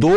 2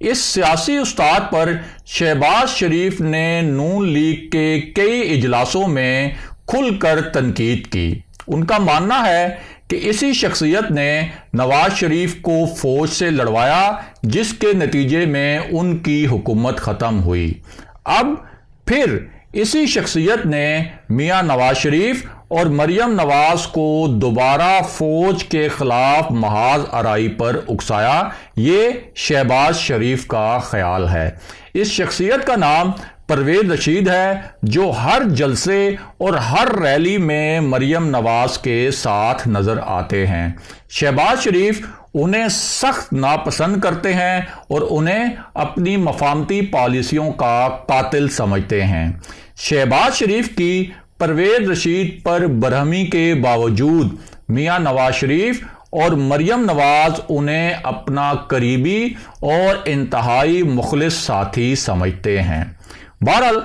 اس سیاسی استاد پر شہباز شریف نے نون لیگ کے کئی اجلاسوں میں کھل کر تنقید کی۔ ان کا ماننا ہے کہ اسی شخصیت نے نواز شریف کو فوج سے لڑوایا، جس کے نتیجے میں ان کی حکومت ختم ہوئی۔ اب پھر اسی شخصیت نے میاں نواز شریف اور مریم نواز کو دوبارہ فوج کے خلاف محاذ آرائی پر اکسایا، یہ شہباز شریف کا خیال ہے۔ اس شخصیت کا نام پرویز رشید ہے، جو ہر جلسے اور ہر ریلی میں مریم نواز کے ساتھ نظر آتے ہیں۔ شہباز شریف انہیں سخت ناپسند کرتے ہیں اور انہیں اپنی مفاہمتی پالیسیوں کا قاتل سمجھتے ہیں۔ شہباز شریف کی پرویز رشید پر برہمی کے باوجود میاں نواز شریف اور مریم نواز انہیں اپنا قریبی اور انتہائی مخلص ساتھی سمجھتے ہیں۔ بہرحال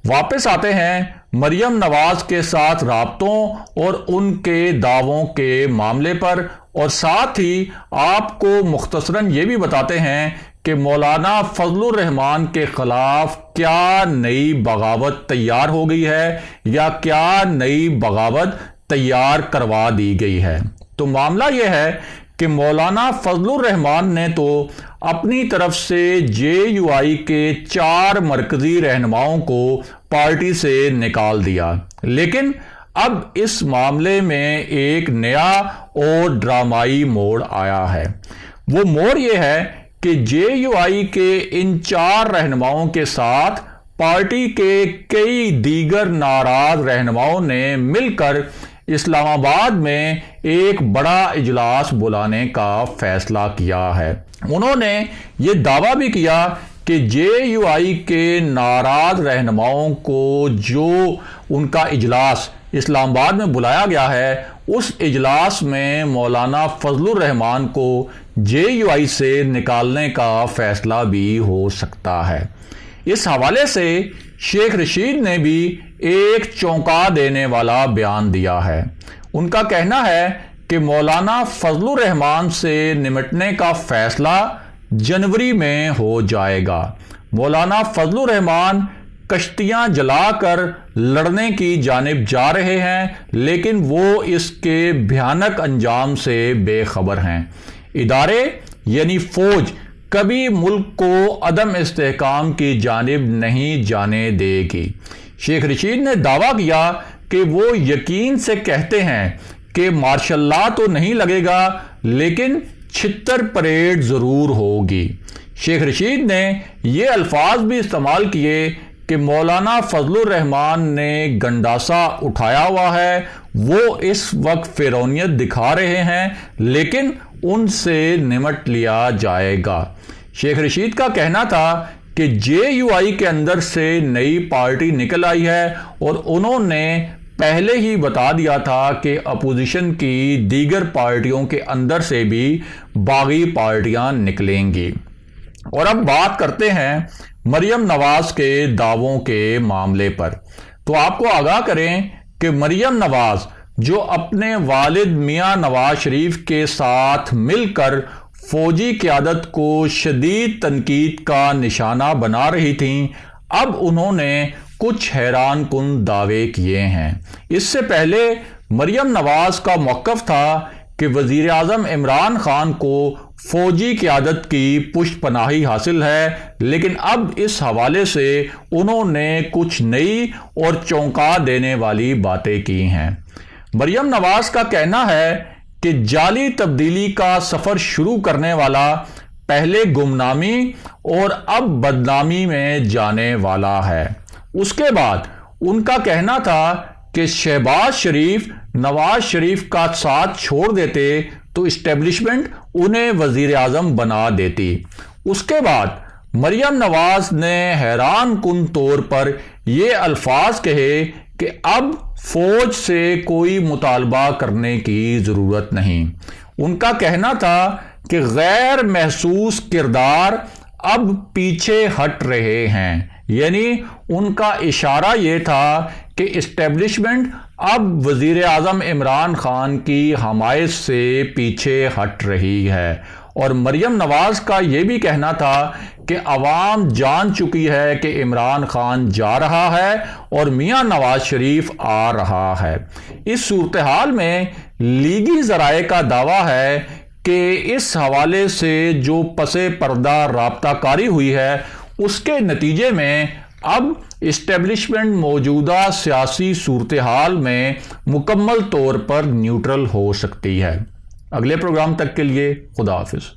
واپس آتے ہیں مریم نواز کے ساتھ رابطوں اور ان کے دعووں کے معاملے پر، اور ساتھ ہی آپ کو مختصراً یہ بھی بتاتے ہیں کہ مولانا فضل الرحمان کے خلاف کیا نئی بغاوت تیار ہو گئی ہے یا کیا نئی بغاوت تیار کروا دی گئی ہے۔ تو معاملہ یہ ہے کہ مولانا فضل الرحمان نے تو اپنی طرف سے JUI کے 4 مرکزی رہنماؤں کو پارٹی سے نکال دیا، لیکن اب اس معاملے میں ایک نیا اور ڈرامائی موڑ آیا ہے۔ وہ موڑ یہ ہے کہ JUI کے ان 4 رہنماؤں کے ساتھ پارٹی کے کئی دیگر ناراض رہنماؤں نے مل کر اسلام آباد میں ایک بڑا اجلاس بلانے کا فیصلہ کیا ہے۔ انہوں نے یہ دعویٰ بھی کیا کہ JUI کے ناراض رہنماؤں کو جو ان کا اجلاس اسلام آباد میں بلایا گیا ہے، اس اجلاس میں مولانا فضل الرحمان کو JUI سے نکالنے کا فیصلہ بھی ہو سکتا ہے۔ اس حوالے سے شیخ رشید نے بھی ایک چونکا دینے والا بیان دیا ہے۔ ان کا کہنا ہے کہ مولانا فضل الرحمان سے نمٹنے کا فیصلہ جنوری میں ہو جائے گا۔ مولانا فضل الرحمان کشتیاں جلا کر لڑنے کی جانب جا رہے ہیں، لیکن وہ اس کے بھیانک انجام سے بے خبر ہیں۔ ادارے یعنی فوج کبھی ملک کو عدم استحکام کی جانب نہیں جانے دے گی۔ شیخ رشید نے دعویٰ کیا کہ وہ یقین سے کہتے ہیں کہ مارشل لا تو نہیں لگے گا، لیکن چھتر پریڈ ضرور ہوگی۔ شیخ رشید نے یہ الفاظ بھی استعمال کیے کہ مولانا فضل الرحمان نے گنڈاسا اٹھایا ہوا ہے، وہ اس وقت فرعونیت دکھا رہے ہیں، لیکن ان سے نمٹ لیا جائے گا۔ شیخ رشید کا کہنا تھا کہ JUI کے اندر سے نئی پارٹی نکل آئی ہے، اور انہوں نے پہلے ہی بتا دیا تھا کہ اپوزیشن کی دیگر پارٹیوں کے اندر سے بھی باغی پارٹیاں نکلیں گی۔ اور اب بات کرتے ہیں مریم نواز کے دعووں کے معاملے پر۔ تو آپ کو آگاہ کریں کہ مریم نواز جو اپنے والد میاں نواز شریف کے ساتھ مل کر فوجی قیادت کو شدید تنقید کا نشانہ بنا رہی تھیں، اب انہوں نے کچھ حیران کن دعوے کیے ہیں۔ اس سے پہلے مریم نواز کا موقف تھا کہ وزیر اعظم عمران خان کو فوجی قیادت کی پشت پناہی حاصل ہے، لیکن اب اس حوالے سے انہوں نے کچھ نئی اور چونکا دینے والی باتیں کی ہیں۔ مریم نواز کا کہنا ہے کہ جعلی تبدیلی کا سفر شروع کرنے والا پہلے گمنامی اور اب بدنامی میں جانے والا ہے۔ اس کے بعد ان کا کہنا تھا کہ شہباز شریف نواز شریف کا ساتھ چھوڑ دیتے تو اسٹیبلشمنٹ انہیں وزیر اعظم بنا دیتی۔ اس کے بعد مریم نواز نے حیران کن طور پر یہ الفاظ کہے کہ اب فوج سے کوئی مطالبہ کرنے کی ضرورت نہیں۔ ان کا کہنا تھا کہ غیر محسوس کردار اب پیچھے ہٹ رہے ہیں، یعنی ان کا اشارہ یہ تھا کہ اسٹیبلشمنٹ اب وزیر اعظم عمران خان کی حمایت سے پیچھے ہٹ رہی ہے، اور مریم نواز کا یہ بھی کہنا تھا کہ عوام جان چکی ہے کہ عمران خان جا رہا ہے اور میاں نواز شریف آ رہا ہے۔ اس صورتحال میں لیگی ذرائع کا دعویٰ ہے کہ اس حوالے سے جو پس پردہ رابطہ کاری ہوئی ہے اس کے نتیجے میں اب اسٹیبلشمنٹ موجودہ سیاسی صورتحال میں مکمل طور پر نیوٹرل ہو سکتی ہے۔ اگلے پروگرام تک کے لیے خدا حافظ۔